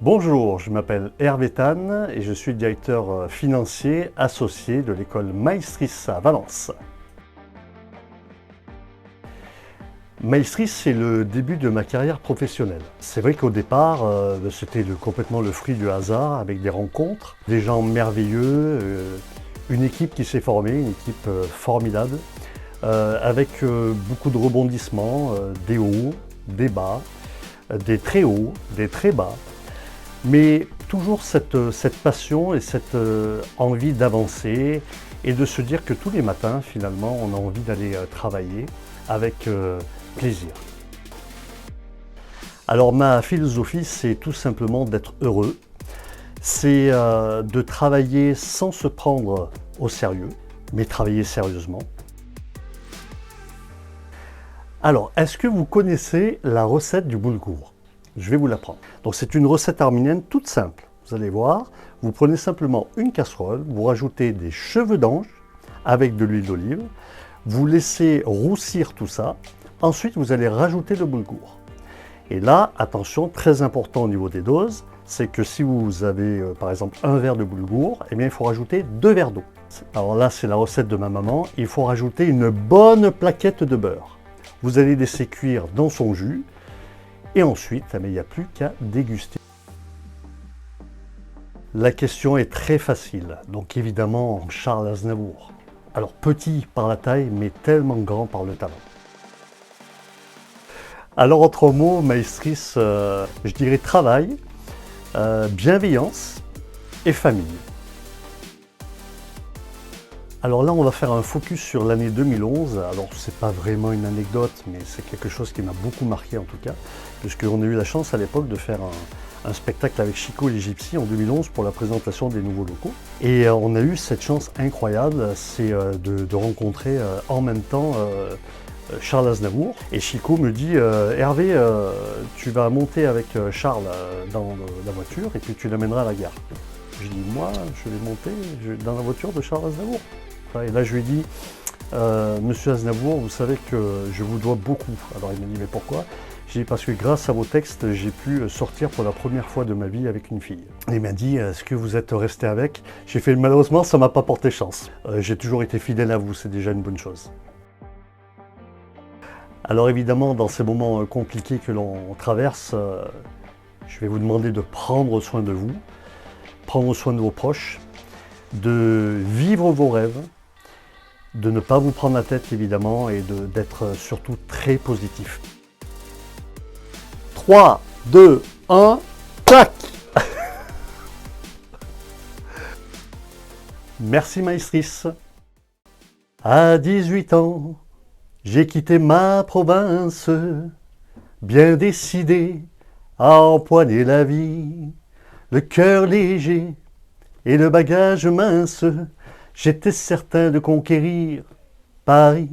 Bonjour, je m'appelle Hervé Tan et je suis directeur financier associé de l'école Maestris à Valence. Maestris, c'est le début de ma carrière professionnelle. C'est vrai qu'au départ, c'était complètement le fruit du hasard, avec des rencontres, des gens merveilleux, une équipe qui s'est formée, une équipe formidable, avec beaucoup de rebondissements, des hauts, des bas, des très hauts, des très bas. Mais toujours cette passion et cette envie d'avancer et de se dire que tous les matins, finalement, on a envie d'aller travailler avec plaisir. Alors ma philosophie, c'est tout simplement d'être heureux. C'est de travailler sans se prendre au sérieux, mais travailler sérieusement. Alors, est-ce que vous connaissez la recette du boulgour ? Je vais vous l'apprendre. Donc c'est une recette arménienne toute simple. Vous allez voir, vous prenez simplement une casserole, vous rajoutez des cheveux d'ange avec de l'huile d'olive, vous laissez roussir tout ça, ensuite vous allez rajouter le boulgour. Et là, attention, très important au niveau des doses, c'est que si vous avez par exemple un verre de boulgour, eh bien il faut rajouter 2 verres d'eau. Alors là, c'est la recette de ma maman, il faut rajouter une bonne plaquette de beurre. Vous allez laisser cuire dans son jus, et ensuite, il n'y a plus qu'à déguster. La question est très facile, donc évidemment Charles Aznavour. Alors petit par la taille, mais tellement grand par le talent. Alors en 3 mots, Maestris, je dirais travail, bienveillance et famille. Alors là, on va faire un focus sur l'année 2011. Alors, c'est pas vraiment une anecdote, mais c'est quelque chose qui m'a beaucoup marqué en tout cas, puisqu'on a eu la chance à l'époque de faire un spectacle avec Chico et les Gypsies en 2011 pour la présentation des nouveaux locaux. Et on a eu cette chance incroyable, c'est de rencontrer en même temps Charles Aznavour. Et Chico me dit Hervé, tu vas monter avec Charles dans la voiture et puis tu l'amèneras à la gare. Je dis moi, je vais monter dans la voiture de Charles Aznavour. Et là, je lui ai dit, Monsieur Aznavour, vous savez que je vous dois beaucoup. Alors il m'a dit, mais pourquoi? J'ai dit, parce que grâce à vos textes, j'ai pu sortir pour la première fois de ma vie avec une fille. Et il m'a dit, est-ce que vous êtes resté avec? J'ai fait, malheureusement, ça ne m'a pas porté chance. J'ai toujours été fidèle à vous, c'est déjà une bonne chose. Alors évidemment, dans ces moments compliqués que l'on traverse, je vais vous demander de prendre soin de vous, prendre soin de vos proches, de vivre vos rêves, de ne pas vous prendre la tête évidemment et d'être surtout très positif. 3, 2, 1, tac. Merci Maestris. À 18 ans, j'ai quitté ma province, bien décidé à empoigner la vie, le cœur léger et le bagage mince. J'étais certain de conquérir Paris.